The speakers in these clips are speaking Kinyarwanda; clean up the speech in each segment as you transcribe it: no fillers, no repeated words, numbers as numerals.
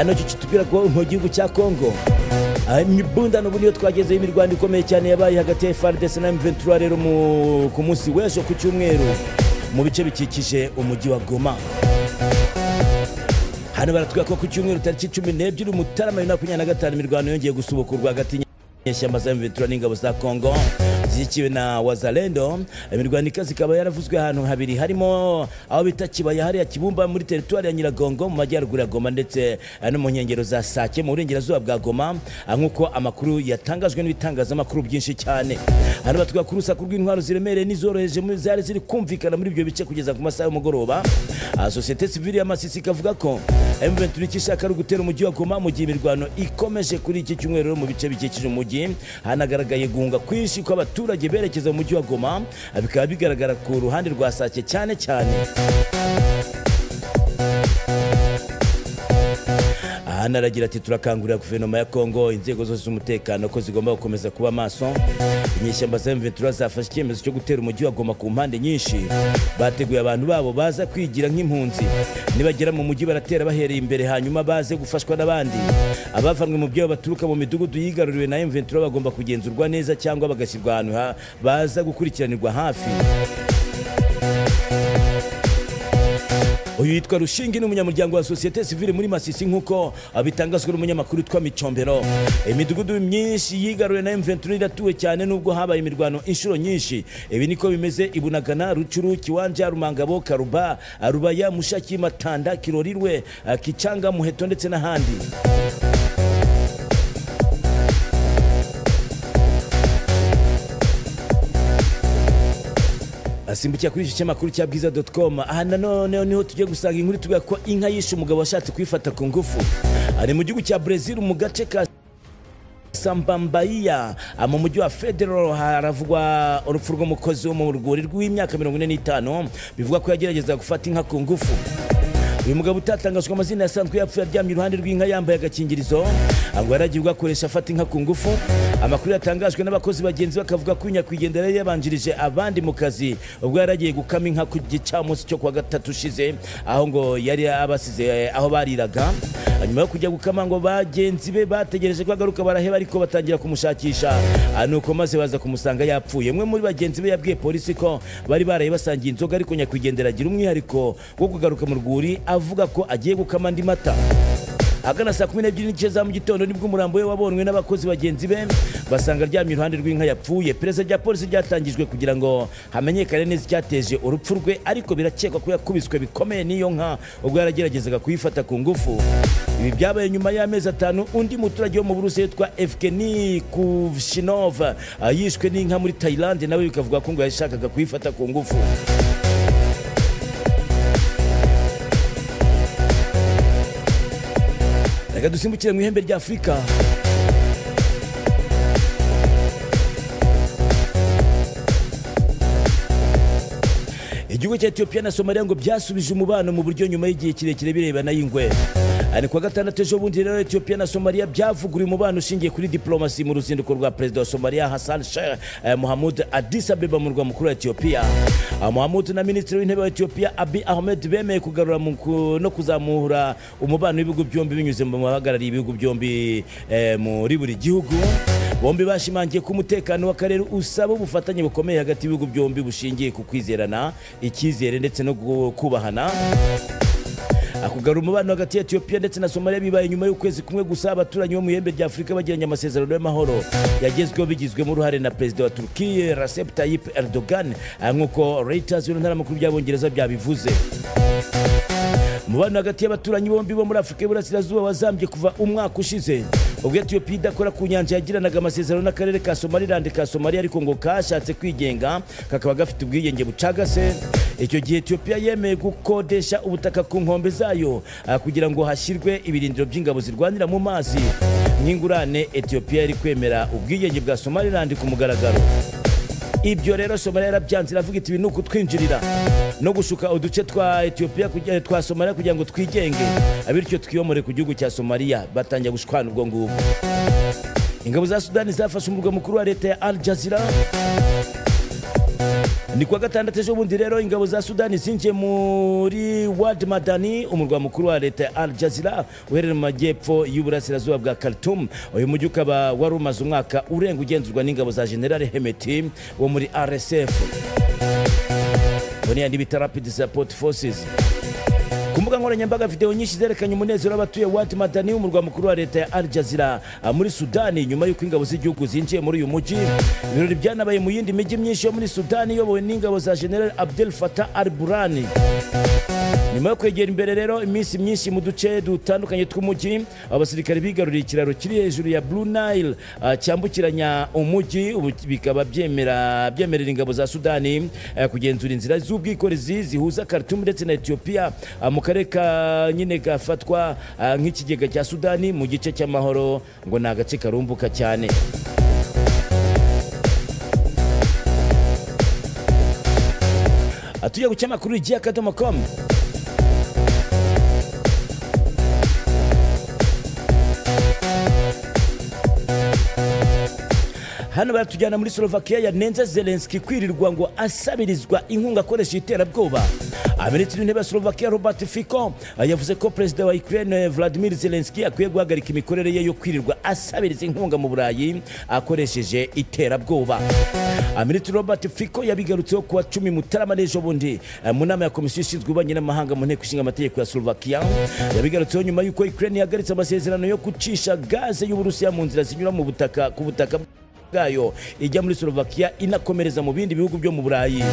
hano kitubwira ko mu gihugu cya Kongo imibundano buniyo twagezeho imirwano ikomeye cyane yabaye hagati ya FARDC na M23 rero ku munsi w'ejo ku cyumweru mu bice bikikije umujyi wa Goma. Hano baratubwira ko ku cyumweru tariki 12 Mutarama 2025 imirwano yongeye gusubukurwa hagati y'ishyamba za M23 n'ingabo za Kongo zikiwe na Wazalendo. Imirwano ikaze ikaba yaravuzwe ahantu habiri, harimo aho bita Kibaya hariya Kibumba muri teritwari ya Nyiragongo mu majyaruguru ya Goma, ndetse no mu nkengero za Sake mu burengerazuba bwa Goma, nk'uko amakuru yatangajwe n'ibitangazamakuru byinshi cyane. Hano batubwira ko urusaku rw'intwaro ziremereye n'izoroheje muri zari ziri kumvikana muri ibyo bice kugeza ku masaha y'umugoroba. Societe civile ya Masisi ikavuga ko M23 kishaka gutera umujyi wa Goma mu gihe imirwano ikomeje kuri iki cyumweru mu bice bikikije umujyi. Hanagaragaye guhunga kwinshi kw'abaturage berekeza mu mujyi wa Goma, bikaba bigaragara ku ruhande rwa Sake cyane cyane. Aragira ati turakangurira guverinoma ya Kongo, inzego zose z'umutekano ko zigomba gukomeza kuba maso. Inyeshyamba za M23 zafashe icyemezo cyo gutera umujyi wa Goma ku mpande nyinshi. Bateguye abantu babo baza kwigira nk'impunzi, nibagera mu mujyi baratera bahereye imbere hanyuma baze gufashwa n'abandi. Abavanwe mu byo baturuka mu midugudu yigaruriwe na M23 bagomba kugenzurwa neza cyangwa bagashyirwa ahantu baza gukurikiranirwa hafi. Uyu yitwa Rushingi n'umunyamuryango wa Societe Civile muri Masisi nk'uko abitangazwa n'umunyamakuru twa Micombero. Imidugudu myinshi yigaruriwe na M23 iratuwe cyane nubwo habaye imirwano inshuro nyinshi. Ibi niko bimeze Ibunagana, Rucuru, Kiwanja, Rumangabo, Karuba, Rubaya, Mushaki, Matanda, Kirorirwe, Kicanga, Muheto ndetse n'ahandi. Asimbukiye kuri iki cyamakuru cya bwiza.com. Aha nanone niho tujye gusanga inkuru tuvuga ko inka yishe umugabo washatse kwifata ku ngufu. Ari mu gihugu cya Brazil mu gace ka Sambambaia mu mujyi wa Federal. Haravugwa urupfu rw'umukozi wo mu rwuri rw'imyaka 45 bivuga ko yagerageza gufata inka ku ngufu. Uyu mugabo utatangazwa amazina yasanzwe yapfuye aryamye iruhande rw'inka yambaye agakingirizo, ngo yaragiye gukoresha afata inka ku ngufu. Amakuru yatangajwe n'abakozi bagenzi bakavuga ko nyakwigendera yabanjirije abandi mu kazi ubwo yaragiye gukama inka ku gicamunsi cyo kwa gatatu ushize, aho ngo yari abasize aho bariraga. Nyuma yo kujya gukama ngo bagenzi be bategereje ko agaruka baraheba, ariko batangira kumushakisha, nuko maze baza kumusanga yapfuye. Umwe muri bagenzi be yabwiye polisi ko bari baraye basangiye inzoga, ariko nyakwigendera agira umwihariko wo kugaruka mu rwuri avuga ko agiye gukama andi mata. Agana saa 12 za mu gitondo nibwo umurambo we wabonwe n'abakozi bagenzi be, basanga aryamye iruhande rw'inka yapfuye. Perezida rya polisi ryatangijwe kugira ngo hamenyekane neza icyateje urupfu rwe, ariko birakekwa ko yakubiswe bikomeye n'iyo nka ubwo yarageragezaga kuyifata ku ngufu. Ibi byabaye nyuma y'amezi 5 undi muturage wo mu Burusiya yitwa Evgeny Kuvshinov yishwe n'inka muri Thailand, nawe bikavuga ko ngo yashakaga kuyifata ku ngufu. Reka dusimbukire mu ihembe rya Afurika. Igihugu cya Ethiopia na Somalia ngo byasubije umubano mu buryo nyuma y'igihe kirekire birebana y'ingwe. Ari kwa gatandatu ejo bundi rero Ethiopia na Somalia byavuguriye umubano ushingiye kuri diplomasi mu ruzinduko rwa Perezida wa Somalia Hassan Sheikh Mohamud Addis Ababa mu murwa mukuru wa Ethiopia. Mohamud na Minisitiri w'Intebe wa Ethiopia Abiy Ahmed bemeye kugarura no kuzamura umubano w'ibihugu byombi binyuze mu bahagarariye ibihugu byombi muri buri gihugu. Bombi bashimangiye ko umutekano w'akarere usaba ubufatanye bukomeye hagati y'ibihugu byombi bushingiye ku kwizerana, icyizere ndetse no kubahana. Akugarura umubano hagati ya Ethiopia ndetse na Somalia bibaye nyuma y'ukwezi kumwe gusa abaturanyi bo mu ihembe rya Afurika bagiranye amasezerano y'amahoro yagezweho bigizwemo uruhare na Perezida wa Turkiya Recep Tayyip Erdogan, nk'uko Reuters n'intaramakuru by'Abongereza byabivuze. Umubano hagati y'abaturanyi bombi bo muri Afurika y'Uburasirazuba wazambye kuva umwaka ushize ubwo Ethiopia idakora ku nyanja yagiranaga amasezerano n'akarere ka Somaliland ka Somalia, ariko ngo kashatse kwigenga kakaba gafite ubwigenge bucagase. Icyo gihe Ethiopia yemeye gukodesha ubutaka ku nkombe zayo kugira ngo hashyirwe ibirindiro by'ingabo zirwanira mu mazi. Nk'ingurane Ethiopia yari kwemera ubwigenge bwa Somaliland ku mugaragaro. Ibyo rero Somalia yarabyanze, iravuga iti ibintu kutwinjirira no gushuka uduce twa Ethiopia twa Somalia kugira ngo twigenge, abiryo twiyomore ku gihugu cya Somalia. Batangiye gushwana ubwo ngubwo. Ingabo za Sudani zafashe umurwa mukuru wa leta ya Al Jazeera ni kwa gatandatu ejo bundi rero ingabo za Sudani zinjiye muri Wad Madani umurwa mukuru wa leta ya Al Jazeera uherereye mu majyepfo y'uburasirazuba bwa Khartoum. Uyu mujyi ukaba wari umaze umwaka urenga ugenzurwa n'ingabo za General Hemeti wo muri RSF. Boniya n'ibita Rapid Support Forces. Ku mbuga nkoranyambaga video nyinshi zerekanye umunezero w'abatuye Wad Madani umurwa mukuru wa leta ya Al Jazeera muri Sudani nyuma y'uko ingabo z'igihugu zinjiye muri uyu mujyi. Ibirori byanabaye mu yindi mijyi myinshi yo muri Sudani iyobowe n'ingabo za General Abdel Fattah al-Burhan. Nyuma yo kwegera imbere rero iminsi myinshi mu duce dutandukanye tw'umujyi, abasirikare bigaruriye ikiraro kiri hejuru ya Blue Nile cyambukiranya umujyi, ubu bikaba byemerera ingabo za Sudani kugenzura inzira z'ubwikorezi zihuza Khartoum ndetse na Ethiopia mu karere ka nyine gafatwa nk'ikigega cya Sudani mu gice cy'amahoro, ngo ni agace karumbuka cyane. Atuye ku cyamakuru igihe.com. Hano baratujyana muri Slovakia yanenze Zelensky kwirirwa ngo asabirizwa inkunga akoresha iterabwoba. Minisitiri w'intebe wa Slovakia Robert Fico yavuze ko perezida wa Ukraine Vladimir Zelensky akwiye guhagarika imikorere ye yo kwirirwa asabiriza inkunga mu Burayi akoresheje iterabwoba. Minisitiri Robert Fico yabigarutseho kuwa 10 Mutarama n'ejo bundi mu nama ya komisiyo ishinzwe ububanyi n'amahanga mu nteko ishinga amategeko ya Slovakia. Yabigarutseho nyuma y'uko Ukraine yahagaritse amasezerano yo gucisha gaze y'Uburusiya mu nzira zinyura mu butaka ku butaka bwayo ijya muri Slovakia inakomereza mu bindi bihugu byo mu Burayi.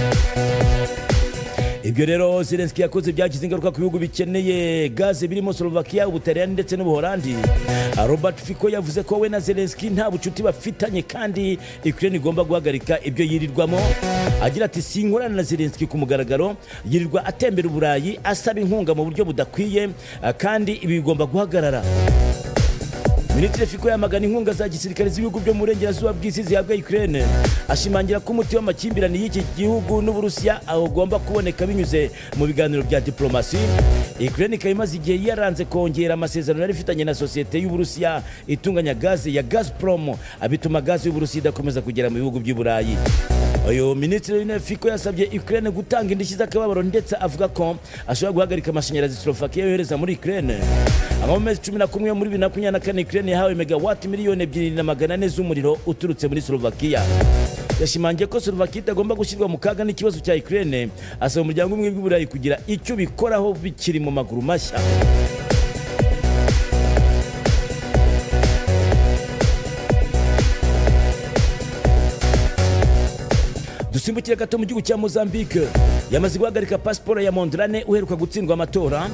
Ibyo rero Zelensky yakoze byagize ingaruka ku bihugu bikeneye gaze birimo Slovakia, Ubutaliyani ndetse n'Ubuholandi. Robert Fico yavuze ko we na Zelensky nta bucuti bafitanye kandi Ukraine igomba guhagarika ibyo yirirwamo. Agira ati sinkorana na Zelensky ku mugaragaro, yirirwa atembera Uburayi asaba inkunga mu buryo budakwiye kandi ibi bigomba guhagarara. Minisitiri Fico yamagana inkunga za gisirikare z'ibihugu byo mu burengerazuba bw'isi zihabwa Ukraine, ashimangira ko umuti w'amakimbirane y'iki gihugu n'Uburusiya agomba kuboneka binyuze mu biganiro bya diplomasi. Ukraine ikaba imaze igihe yaranze kongera amasezerano yari ifitanye na sosiyete y'Uburusiya itunganya gaze ya Gazprom, abituma gaze y'Uburusiya idakomeza kugera mu bihugu by'i Burayi. Uyu Minisitiri w'Intebe Fico yasabye Ukraine gutanga indishyi z'akababaro ndetse avuga ko ashobora guhagarika amashanyarazi Slovakia yohereza muri Ukraine. Mu mezi 11 muri 2024 Ukraine yahawe megawati 2,400 z'umuriro uturutse muri Slovakia. Yashimangiye ko Slovakia itagomba gushyirwa mu kaga n'ikibazo cya Ukraine, asaba umuryango umwe w'i Burayi kugira icyo bikoraho bikiri mu maguru mashya. Dusimbukire gato mu gihugu cya Mozambique, yamaze guhagarika pasiporo ya Mondrane uheruka gutsindwa amatora.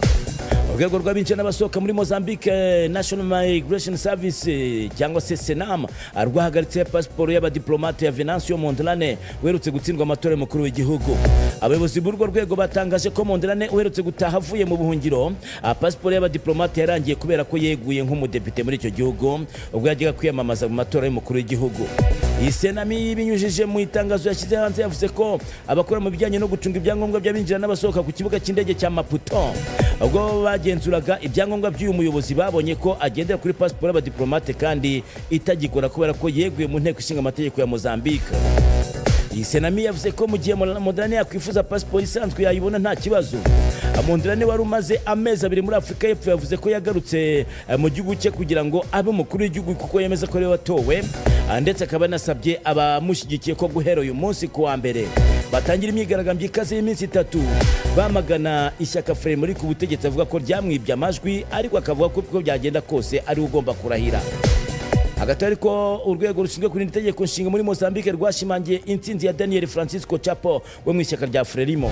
Urwego rw'abinjira n'abasohoka muri Mozambique National Migration Service cyangwa se Senam rwahagaritse pasiporo y'abadiplomate ya Venancio Mondrane uherutse gutsindwa amatora y'umukuru w'igihugu. Abayobozi b'urwo rwego batangaje ko Mondrane uherutse gutaha avuye mu buhungiro pasiporo y'abadiplomate yarangiye kubera ko yeguye nk'umudepite muri icyo gihugu ubwo yajyaga kwiyamamaza mu matora y'umukuru w'igihugu. Iyi Senami binyujije mu itangazo yashyize hanze yavuze ko abakora mu bijyanye no gucunga ibyangombwa by'abinjira n'abasohoka ku kibuga cy'indege cya Maputo ubwo bagenzuraga ibyangombwa by'uyu muyobozi babonye ko agendera kuri pasiporo y'abadiplomate kandi itagikora kubera ko yeguye mu nteko ishinga amategeko ya Mozambique. Iyi Senami yavuze ko mu gihe Mondrane yakwifuza pasiporo isanzwe yayibona nta kibazo. Mondrane wari umaze amezi 2 muri Afurika y'Epfo yavuze ko yagarutse mu gihugu cye kugira ngo abe umukuru w'igihugu kuko yemeza ko ari watowe, ndetse akaba nasabye abamushyigikiye ko guhera uyu munsi ku wa mbere batangira imyigaragambyo ikaze y'iminsi 3 bamagana ishyaka Frelimo ku butegetsi avuga ko ryamwibye amajwi, ariko akavuga ko uko byagenda kose ari ugomba kurahira. Hagati ariko urwego rushinzwe kurinda itegeko nshinga muri Mozambique rwashimangiye intsinzi ya Daniel Francisco Chapo we mu ishyaka rya Frelimo.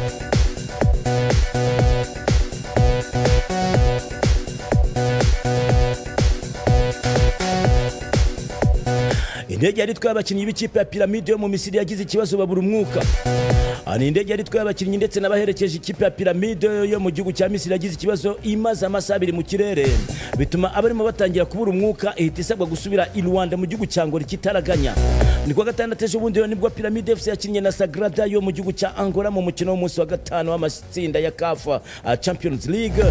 Indege yari itwaye abakinnyi b'ikipe ya Piramide yo mu Misiri yagize ikibazo babura umwuka. Ani indege yari itwaye abakinnyi ndetse n'abaherekeje ikipe ya Piramide yo mu gihugu cya Misiri yagize ikibazo imaze amasaha 2 mu kirere, bituma abarimo batangira kubura umwuka ihita isabwa gusubira i Rwanda mu gihugu cya Ngori kitaraganya. ni kwa gatandatu ejo bundi nibwo Pyramide FC yakinnye na Sagrada yo mu gihugu cya Angola mu mukino w'umunsi wa gatanu w'amatsinda ya CAF Champions League.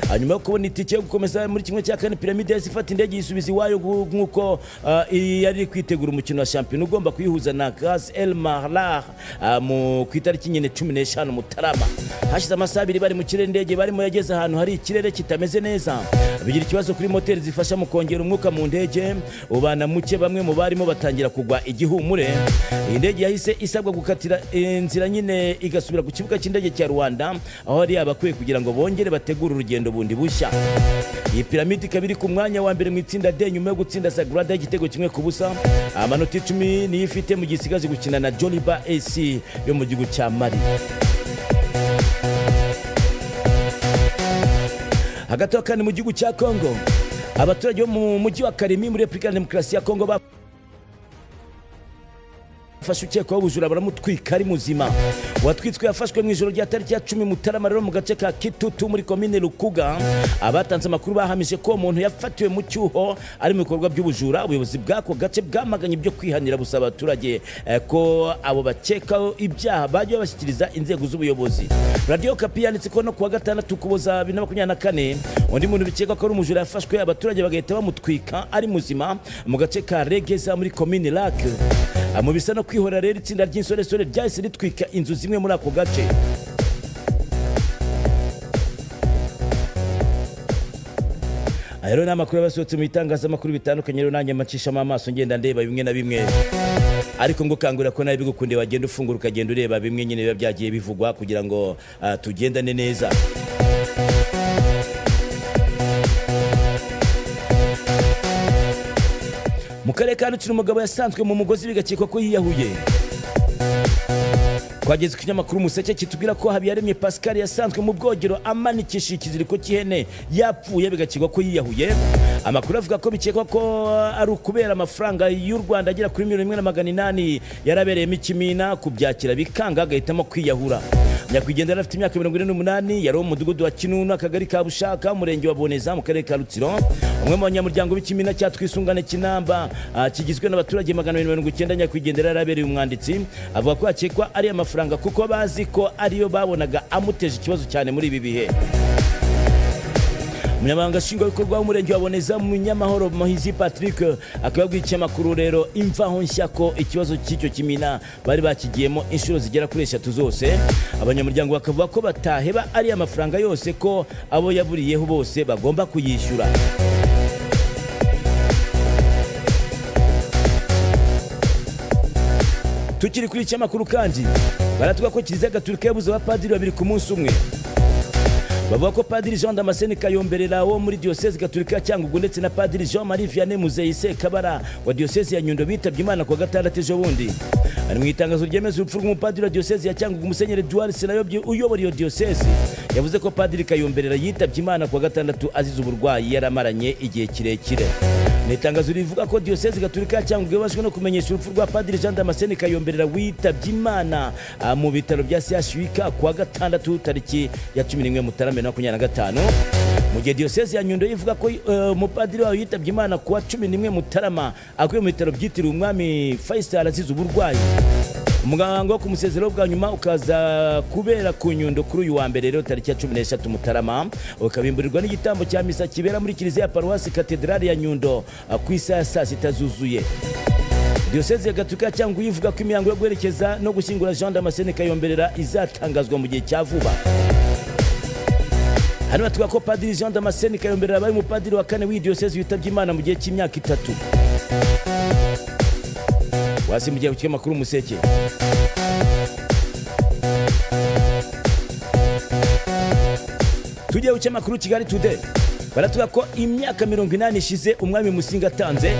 Hanyuma yo kubona itike yo gukomeza muri kimwe cya kane, Pyramide FC ifata indege yisubiza iwayo nk'uko yari kwitegura umukino wa shampiyona ugomba kuyihuza na Gas El Mahlah mu kwitariki nyine 15 Mutarama. Hashize amasaha abiri bari mu kirere, indege barimo yageze ahantu hari ikirere kitameze neza, bigira ikibazo kuri moteri zifasha mu kongera umwuka mu ndege, ubana muke bamwe mu barimo batangira kugwa igihumure. Iyi ndege yahise isabwa gukatira inzira nyine igasubira ku kibuga cy'indege cya Rwanda, aho ari abakwiye kugira ngo bongere bategure urugendo bundi bushya. Iyi Pyramide ikabiri ku mwanya wa mbere mu itsinda D nyuma yo gutsinda Sagrada igitego kimwe ku busa. Amanota 10 niyo ifite mu gisigaje gukina na Joliba AC yo mu gihugu cya Mali. Hagati kandi mu gihugu cya Congo, abaturage bo mu mujyi wa Kalemi muri Repubulika ya Demokarasi ya Congo bafashe ukekwaho ubujura baramutwika ari muzima. Uwatwitswe yafashwe mu ijoro rya tariki ya 10 Mutarama rero mu gace ka Kitutu muri komine Lukuga. Abatanze amakuru bahamije ko umuntu yafatiwe mu cyuho ari mu bikorwa by'ubujura. Ubuyobozi bw'ako gace bwamaganye ibyo kwihanira, busaba abaturage ko abo bakekaho ibyaha bajya babashyikiriza inzego z'ubuyobozi. Radio Kapi yanditse ko no kuwa gatandatu Ukuboza 2024 undi muntu bikeka ko ari umujura yafashwe, abaturage bagahita bamutwika ari muzima mu gace ka Regeza muri komine Lac. Mu bisa no kwihora rero itsinda ry'insoresore ryahise ritwika inzu zimwe muri ako gace. Rero n'amakuru yabasohotse mu bitangazamakuru bitandukanye, rero nanjye macishamo amaso ngenda ndeba bimwe na bimwe, ariko ngo kangura ko nawe bigukunde wagenda ufungura ukagenda ureba bimwe nyine biba byagiye bivugwa kugira ngo tugendane neza. Mu karere ka Rutsiro umugabo yasanzwe mu mugozi bigakekwa ko yiyahuye. Twageze ku kinyamakuru Umuseke kitubwira ko Habiyaremye Pascal yasanzwe mu bwogero amanikishije ikiziriko cy'ihene yapfuye bigakekwa ko yiyahuye. Amakuru avuga ko bikekwa ko ari ukubera amafaranga y'u Rwanda agera kuri 1,800 yarabereyemo ikimina, kubyakira bikanga agahitamo kwiyahura. Nyakwigendera afite imyaka 48, yari mu mudugudu wa Kinunu akagari ka Bushaka umurenge wa Boneza mu karere ka Rutsiro. Umwe mu banyamuryango b'ikimina cya Twisungane Kinamba kigizwe n'abaturage 290. Nyakwigendera yarabereye umwanditsi, avuga ko akekwa ari amafaranga kuko bazi ko ariyo babonaga amuteje ikibazo cyane muri ibi bihe. Umunyamabanga nshingwabikorwa w'umurenge wa Boneza Munyamahoro Mohizi Patrick akababwira ikinyamakuru rero imvaho nshya ko ikibazo cy'icyo kimina bari bakigiyemo inshuro zigera kuri 3 zose. Abanyamuryango bakavuga ko bataheba ari amafaranga yose, ko abo yaburiyeho bose bagomba kuyishyura. Tukiri kuri ikinyamakuru kandi baratuga ko Kiliziya Gatolika yabuze abapadiri 2 ku munsi umwe. Bavuga ko Padiri Jean Damascene Kayomberera wo muri Diocese Gatolika ya Cyangugu ndetse na Padiri Jean Marie Vianney Muzeyise Kabara wa Diocese ya Nyundo bitabye Imana kwa gatandatu ejo bundi. Ari mu itangazo ryemeza urupfu rw'umupadiri wa Diocese ya Cyangugu Musenyeri Edouard Sinayobye uyobora iyo Diocese, yavuze ko Padiri Kayomberera yitabye Imana kwa gatandatu azize uburwayi yaramaranye igihe kirekire. Ni itangazo rivuga ko Diocese Gatolika ya Cyangugu yabashwe no kumenyesha urupfu rwa Padiri Jean Damascene Kayomberera witabye Imana mu bitaro bya CHUK kwa gatandatu tariki ya 11 Mutarama 2025. Mu gihe Diocese ya Nyundo ivuga ko umupadiri wayo yitabye Imana kuwa 11 Mutarama akuye mu bitaro byitiriwe Umwami Faisal azize uburwayi. Umugango wo kumusezeraho bwa nyuma ukaza kubera ku Nyundo kuri uyu wa mbere rero tariki ya 13 Mutarama, ukabimburirwa n'igitambo cya misa kibera muri Kiliziya ya Paruwasi Katedrali ya Nyundo ku isaha ya saa 6 zuzuye. Diocese ya Gatolika cyangwa yivuga ko imihango yo guherekeza no gushyingura Jean Damascene Kayomberera izatangazwa mu gihe cya vuba. Hano batuga ko Padiri Jean Damascene Kayomberera abaye umupadiri wa 4 w'iyi Diocese witabye Imana mu gihe cy'imyaka 3. Wasimbuye ku kinyamakuru Umuseke. Tugiye ku kinyamakuru Kigali Today. Baratuga ko imyaka 80 ishize umwami Musinga atanze.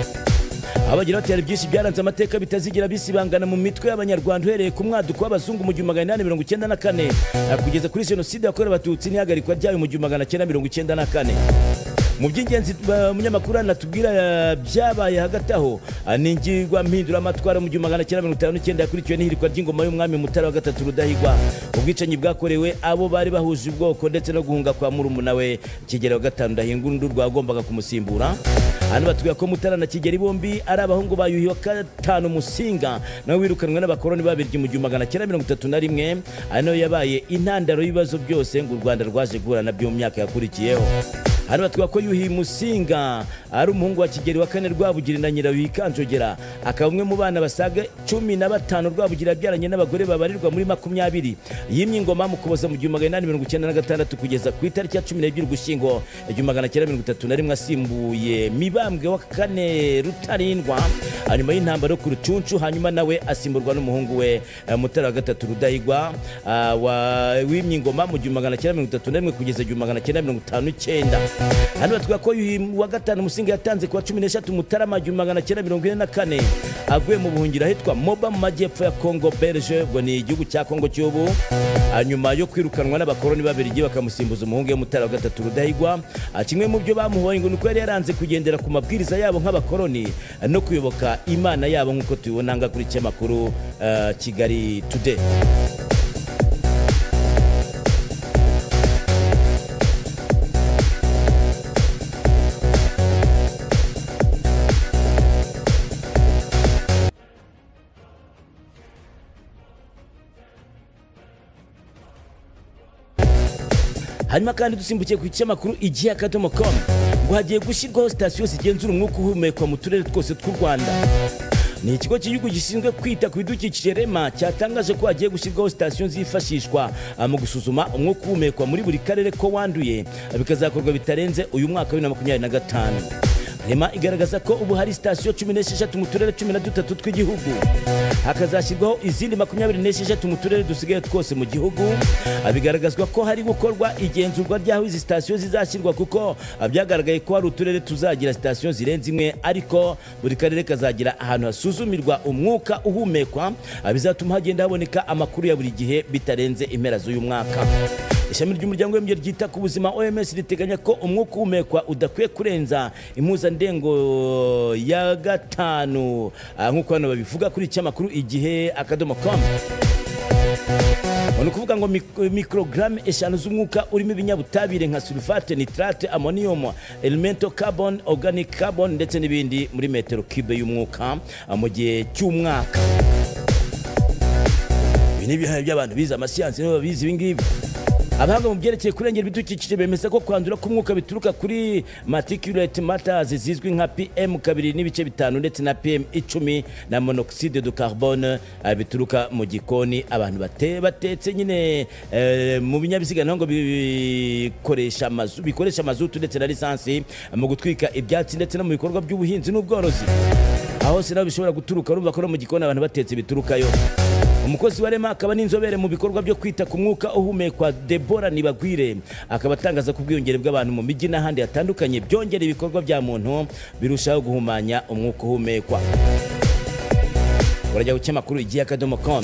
Abagira bati hari byinshi byaranze amateka bitazigira bisibangana mu mitwe y'Abanyarwanda uhereye ku mwaduko w'abazungu mu 1894 kugeza kuri jenoside yakorewe Abatutsi n'ihagarikwa ryayo mu 1994. mu by'ingenzi umunyamakuru anatubwira byabaye hagati aho ningirwa mpindura amatwara mu 1959 yakurikiwe n'ihirikwa ry'ingoma y'umwami Mutara wa gatatu Rudahigwa. Ubwicanyi bwakorewe abo bari bahuje ubwoko ndetse no guhunga kwa murumuna we Kigeli wa gatanu Ndahindurwa rwagombaga kumusimbura. Hano batubwira ko Mutara na Kigeli bombi ari abahungu ba Yuhi wa gatanu Musinga nawe wirukanwe n'abakoloni babirye mu 1931, ano yabaye intandaro y'ibibazo byose ngo u Rwanda rwaje guhura nabyo mu myaka yakurikiyeho. Hano batubwira ko Yuhi Musinga ari umuhungu wa Kigeli wa kane Rwabugiri na Nyiraruhi Kanjogera, akaba umwe mu bana basaga 15 Rwabugiri yabyaranye n'abagore babarirwa muri 20. Yimye ingoma mu Kuboza mu 1896 kugeza ku itariki ya 12 Ugushyingo 1931 asimbuye Mibambwe wa kane Rutarindwa hanyuma y'intambara yo ku Rucuncu, hanyuma nawe asimburwa n'umuhungu we Mutara wa gatatu Rudahigwa wimye ingoma mu 1931 kugeza 1959. Hano batubwira ko Yuhi wa gatanu Musinga yatanze kuwa 13 Mutarama 1944 aguye mu buhungiro ahitwa Moba mu majyepfo ya Congo Belge, ubwo ni igihugu cya Congo cy'ubu, nyuma yo kwirukanwa n'abakoloni babirigi bakamusimbuza umuhungu we Mutara wa gatatu Rudahigwa. Kimwe mu byo bamuhoye ngo nuko yari yaranze kugendera ku mabwiriza yabo nk'abakoloni no kuyoboka imana yabo nk'uko tubibona nga kuri cyamakuru Kigali Today. Hanyuma kandi dusimbukiye ku cyamakuru igihe.com ngo hagiye gushyirwaho sitasiyo zigenzura umwuka uhumekwa mu turere twose tw'u Rwanda. Ni ikigo cy'igihugu gishinzwe kwita ku bidukikije REMA cyatangaje ko hagiye gushyirwaho sitasiyo zifashishwa mu gusuzuma umwuka uhumekwa muri buri karere ko wanduye, bikazakorwa bitarenze uyu mwaka wa 2025. REMA igaragaza ko ubu hari sitasiyo 16 mu turere 13 tw'igihugu, hakazashyirwaho izindi 26 mu turere dusigaye twose mu gihugu. Bigaragazwa ko hari gukorwa igenzurwa ry'aho izi sitasiyo zizashyirwa, kuko byagaragaye ko hari uturere tuzagira sitasiyo zirenze imwe, ariko buri karere kazagira ahantu hasuzumirwa umwuka uhumekwa, bizatuma hagenda haboneka amakuru ya buri gihe bitarenze impera z'uyu mwaka. Ishami ry'umuryango w'imye ryita ku buzima OMS riteganya ko umwuka uhumekwa udakwiye kurenza impuzandengo ya 5 nk'uko hano babivuga kuri cyamakuru igihe.com. Ni ukuvuga ngo mikrogramme 5 z'umwuka urimo ibinyabutabire nka sulfate, nitrate, ammonium, elemento carbon, organic carbon ndetse n'ibindi muri metero cube y'umwuka mu gihe cy'umwaka. Ibi ni bihaye by'abantu bize amasiyansi nibo babizi ibingibi. Abahanga mu byerekeye kurengera ibidukikije bemeza ko kwandura k'umwuka bituruka kuri particulate matters zizwi nka PM2.5 ndetse na PM10 na monoxide de carbone bituruka mu gikoni abantu batetse nyine mu binyabiziga ngo bikoresha mazutu ndetse na lisansi mu gutwika ibyatsi ndetse no mu bikorwa by'ubuhinzi n'ubworozi. Aho se naho bishobora guturuka urumva ko mu gikoni abantu batetse biturukayo. Umukozi wa REMA akaba n'inzobere mu bikorwa byo kwita ku mwuka uhumekwa Deborah Nibagwire akaba atangaza ku bwiyongere bw'abantu mu mijyi n'ahandi hatandukanye byongera ibikorwa bya muntu birushaho guhumanya umwuka uhumekwa. Urajya ku cyamakuru igihe.com.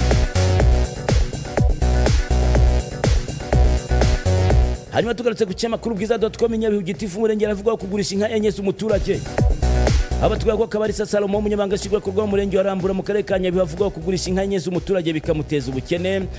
Hanyuma tugarutse ku cyamakuru bwiza.com. Nyabihu Gitifu Umurenge aravuga kugurisha inka enye z'umuturage. Abatubwira ko Kabarisa Salomo umunyamabanga nshingwabikorwa w'umurenge wa Rambura mu karere ka Nyabihu avuga ko kugurisha inka enye z'umuturage bikamuteza ubukene.